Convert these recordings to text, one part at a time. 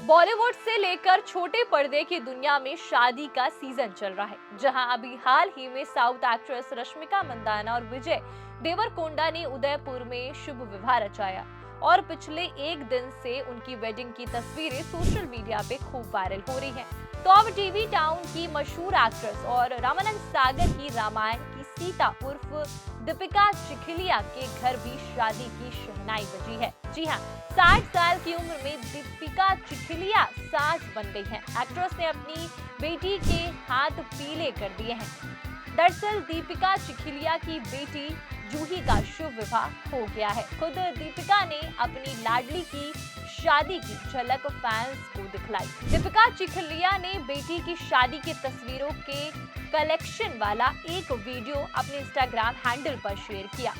बॉलीवुड से लेकर छोटे पर्दे की दुनिया में शादी का सीजन चल रहा है, जहां अभी हाल ही में साउथ एक्ट्रेस रश्मिका मंदाना और विजय देवरकोंडा ने उदयपुर में शुभ विवाह रचाया और पिछले एक दिन से उनकी वेडिंग की तस्वीरें सोशल मीडिया पे खूब वायरल हो रही हैं। तो अब टीवी टाउन की मशहूर एक्ट्रेस और रामानंद सागर की रामायण की सीता उर्फ दीपिका चिखलिया के घर भी शादी की शहनाई बजी है। जी हाँ, 60 साल की उम्र में दीपिका चिखलिया सास बन गई हैं। एक्ट्रेस ने अपनी बेटी के हाथ पीले कर दिए हैं। दरअसल दीपिका चिखलिया की बेटी जूही का शुभ विवाह हो गया है। खुद दीपिका ने अपनी लाडली की शादी की झलक फैंस को दिखलाई। दीपिका चिखलिया ने बेटी की शादी की तस्वीरों के कलेक्शन वाला एक वीडियो अपने इंस्टाग्राम हैंडल पर शेयर किया,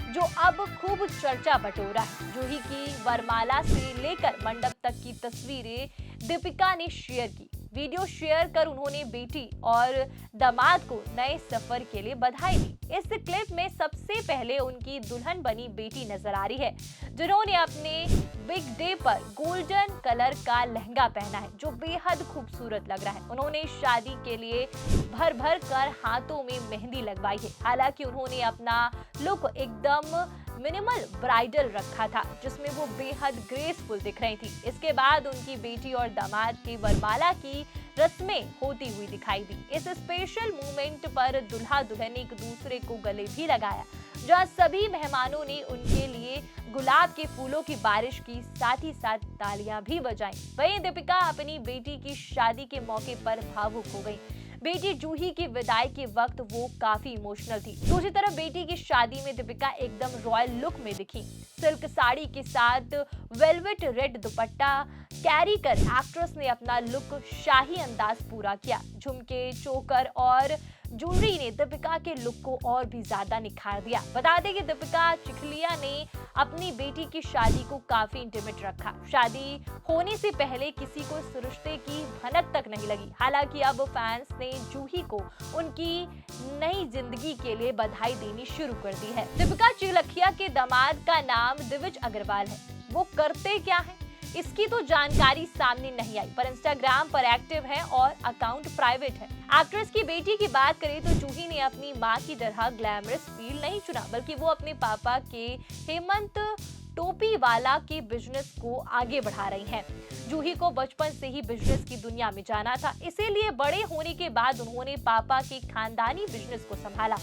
जो अब खूब चर्चा बटोरा है। जूही की वरमाला से लेकर मंडप तक की तस्वीरें दीपिका ने शेयर की। वीडियो शेयर कर उन्होंने बेटी और दामाद को नए सफर के लिए बधाई दी। इस क्लिप में सबसे पहले उनकी दुल्हन बनी बेटी नजर आ रही है, जिन्होंने अपने बिग डे पर गोल्डन कलर का लहंगा पहना है, जो बेहद खूबसूरत लग रहा है। उन्होंने शादी के लिए भर भर कर हाथों में मेहंदी लगवाई है। हालांकि उन्होंने अपना लुक एकदम मिनिमल ब्राइडल रखा था, जिसमें वो बेहद ग्रेसफुल दिख रही थी। इसके बाद उनकी बेटी और दामाद की वरमाला की रस्में होती हुई दिखाई दी। इस स्पेशल मोमेंट पर दुल्हा दुल्हन एक दूसरे को गले भी लगाया, जहां सभी मेहमानों ने उनके लिए गुलाब के फूलों की बारिश की, साथ ही साथ तालियां भी बजाईं। वहीं दीपिका अपनी बेटी की शादी के मौके पर भावुक हो गई। बेटी जूही की विदाई के वक्त वो काफी इमोशनल थी। दूसरी तरफ बेटी की शादी में दीपिका एकदम रॉयल लुक में दिखी। सिल्क साड़ी के साथ वेलवेट रेड दुपट्टा कैरी कर एक्ट्रेस ने अपना लुक शाही अंदाज पूरा किया। झुमके, चोकर और ज्वेलरी ने दीपिका के लुक को और भी ज्यादा निखार दिया। बता दें कि दीपिका चिखलिया ने अपनी बेटी की शादी को काफी इंटीमेट रखा। शादी होने से पहले किसी को इस रिश्ते की भनक तक नहीं लगी। हालांकि अब फैंस ने जूही को उनकी नई जिंदगी के लिए बधाई देनी शुरू कर दी है। दीपिका चिखलिया के दामाद का नाम दिविज अग्रवाल है। वो करते क्या है, इसकी तो जानकारी सामने नहीं आई, पर इंस्टाग्राम पर एक्टिव है और अकाउंट प्राइवेट है। एक्ट्रेस की बेटी की बात करें तो जूही ने अपनी मां की तरह ग्लैमरस फील्ड नहीं चुना, बल्कि वो अपने पापा के हेमंत टोपी वाला के बिजनेस को आगे बढ़ा रही हैं। जूही को बचपन से ही बिजनेस की दुनिया में जाना था, इसीलिए बड़े होने के बाद उन्होंने पापा के खानदानी बिजनेस को संभाला।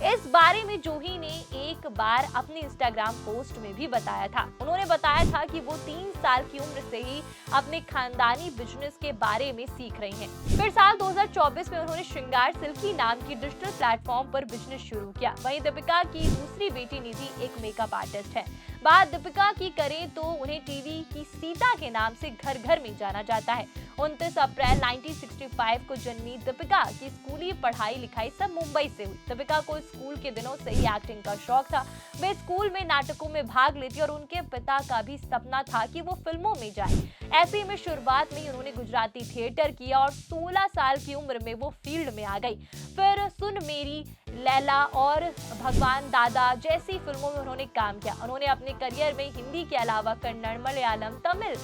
इस बारे में जूही ने एक बार अपने इंस्टाग्राम पोस्ट में भी बताया था। उन्होंने बताया था कि वो 3 साल की उम्र से ही अपने खानदानी बिजनेस के बारे में सीख रही हैं। फिर साल 2024 में उन्होंने श्रृंगार सिल्की नाम की डिजिटल प्लेटफॉर्म पर बिजनेस शुरू किया। वहीं दीपिका की दूसरी बेटी निधि एक मेकअप आर्टिस्ट है। बात दीपिका की करें तो उन्हें टीवी की सीता के नाम से घर घर में जाना जाता है। 29 अप्रैल 1965 को जन्मी दीपिका की स्कूली पढ़ाई लिखाई सब मुंबई से हुई। दीपिका को स्कूल के दिनों से ही एक्टिंग का शौक था। वे स्कूल में नाटकों में भाग लेती और उनके पिता का भी सपना था कि वो फिल्मों में जाए। ऐसे में शुरुआत में उन्होंने गुजराती थिएटर किया और 16 साल की उम्र में वो फील्ड में आ गई। फिर सुन मेरी, लैला और भगवान दादा जैसी फिल्मों में उन्होंने काम किया। उन्होंने अपने करियर में हिंदी के अलावा कन्नड़, मलयालम, तमिल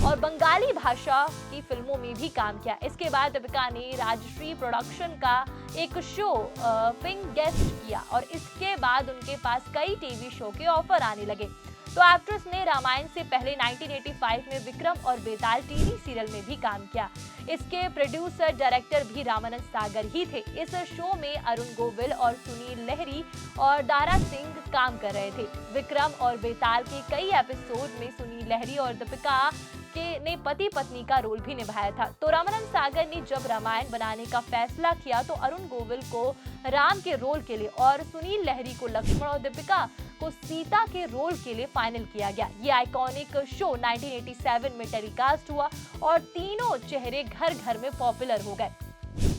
और बंगाली भाषा की फिल्मों में भी काम किया। इसके बाद दीपिका ने राजश्री प्रोडक्शन का एक शो पिंक गेस्ट किया और इसके बाद उनके पास कई टीवी शो के ऑफर आने लगे। तो एक्ट्रेस ने रामायण से पहले 1985 में विक्रम और बेताल टीवी सीरियल में भी काम किया। इसके प्रोड्यूसर डायरेक्टर भी रामानंद सागर ही थे। इस शो में अरुण गोविल और सुनील लहरी और दारा सिंह काम कर रहे थे। विक्रम और बेताल के कई एपिसोड में सुनील लहरी और दीपिका ने पति पत्नी का रोल भी निभाया था। तो रामानंद सागर ने जब रामायण बनाने का फैसला किया तो अरुण गोविल को राम के रोल के लिए और सुनील लहरी को लक्ष्मण और दीपिका को सीता के रोल के लिए फाइनल किया गया। ये आइकॉनिक शो 1987 में टेलीकास्ट हुआ और तीनों चेहरे घर घर में पॉपुलर हो गए।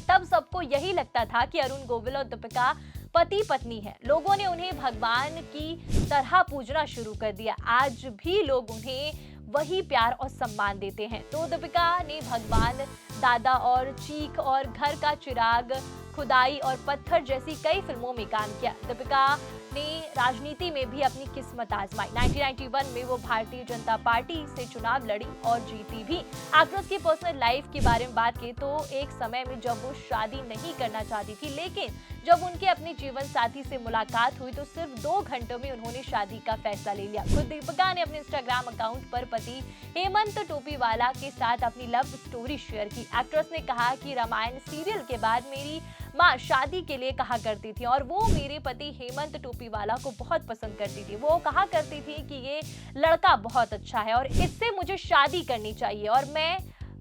तब सबको यही लगता था कि अरुण गोविल और दीपिका पति पत्नी है। लोगों ने उन्हें भगवान की तरह पूजना शुरू कर दिया। आज भी लोग उन्हें वही प्यार और सम्मान देते हैं। तो दीपिका ने भगवान दादा और चीख और घर का चिराग खुदाई और पत्थर जैसी कई फिल्मों में काम किया। दीपिका ने राजनीति में भी अपनी किस्मत आजमाई। 1991 में वो भारतीय जनता पार्टी से चुनाव लड़ी और जीती भी। एक्ट्रेस की पर्सनल लाइफ के बारे में बात की तो एक समय में जब वो शादी नहीं करना चाहती थी, लेकिन जब उनके अपने जीवन साथी से मुलाकात हुई तो सिर्फ 2 घंटों में उन्होंने शादी का फैसला ले लिया। खुद दीपिका ने अपने इंस्टाग्राम अकाउंट पर पति हेमंत टोपीवाला के साथ अपनी लव स्टोरी शेयर की। एक्ट्रेस ने कहा कि रामायण सीरियल के बाद मेरी माँ शादी के लिए कहा करती थी और वो मेरे पति हेमंत टोपीवाला को बहुत पसंद करती थी। वो कहा करती थी कि ये लड़का बहुत अच्छा है और इससे मुझे शादी करनी चाहिए, और मैं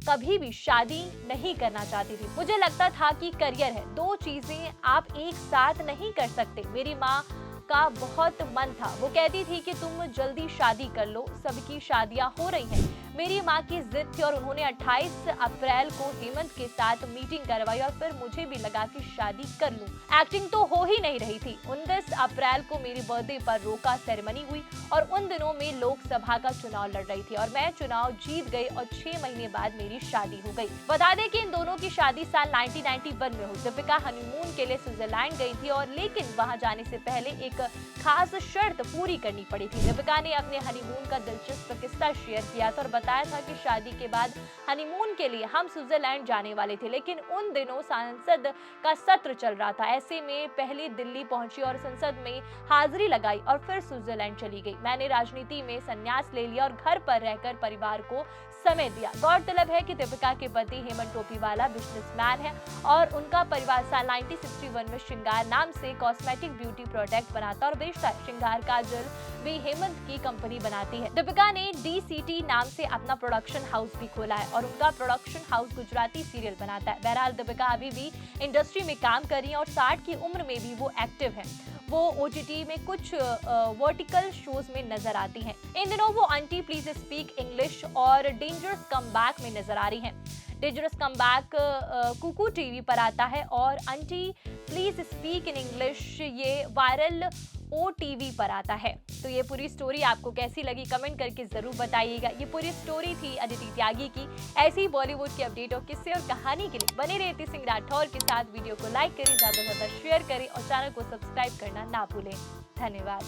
कभी भी शादी नहीं करना चाहती थी। मुझे लगता था कि करियर है, 2 चीजें आप एक साथ नहीं कर सकते। मेरी माँ का बहुत मन था, वो कहती थी कि तुम जल्दी शादी कर लो, सबकी शादियां हो रही हैं। मेरी माँ की जिद थी और उन्होंने 28 अप्रैल को हेमंत के साथ मीटिंग करवाई और फिर मुझे भी लगा कि शादी कर लूं। एक्टिंग तो हो ही नहीं रही थी। 29 अप्रैल को मेरी बर्थडे पर रोका सेरेमनी हुई और उन दिनों में लोकसभा का चुनाव लड़ रही थी और मैं चुनाव जीत गई और 6 महीने बाद मेरी शादी हो गई। बता दें कि इन दोनों की शादी साल 1991 में हुई। दीपिका हनीमून के लिए स्विट्जरलैंड गई थी और लेकिन वहां जाने से पहले एक खास शर्त पूरी करनी पड़ी थी। दीपिका ने अपने हनीमून का दिलचस्प किस्सा शेयर किया था और बताया था कि शादी के बाद हनीमून के लिए हम स्विट्जरलैंड जाने वाले थे, लेकिन उन दिनों संसद का सत्र चल रहा था। ऐसे में पहले दिल्ली पहुंची और संसद में हाजिरी लगाई और फिर स्विट्जरलैंड चली गई। मैंने राजनीति में संन्यास ले लिया और घर पर रहकर परिवार को समय दिया। गौरतलब है कि दीपिका के पति हेमंत टोपीवाला बिजनेसमैन है और उनका परिवार साल 1961 में श्रृंगार नाम से कॉस्मेटिक ब्यूटी प्रोडक्ट बनाता और बेचता है। श्रृंगार काजल भी हेमंत की कंपनी बनाती है। दीपिका ने DCT नाम से अपना प्रोडक्शन हाउस भी खोला है और उनका प्रोडक्शन हाउस गुजराती सीरियल बनाता है। बहरहाल दीपिका अभी भी इंडस्ट्री में काम कर रही है और 60 की उम्र में भी वो एक्टिव है। वो OTT में कुछ वर्टिकल शोज में नजर आती हैं। इन दिनों वो आंटी प्लीज स्पीक इंग्लिश और डेंजरस कमबैक में नजर आ रही हैं। डेंजरस कमबैक कुकू टीवी पर आता है और aunty please speak in English ये वायरल OTV पर आता है। तो ये पूरी स्टोरी आपको कैसी लगी कमेंट करके जरूर बताइएगा। ये पूरी स्टोरी थी अदिति त्यागी की। ऐसी बॉलीवुड की अपडेट और किस्से और कहानी के लिए बने रहे सिंह राठौर के साथ। वीडियो को लाइक करें, ज्यादा से ज्यादा शेयर करें और चैनल को सब्सक्राइब करना ना भूलें। धन्यवाद।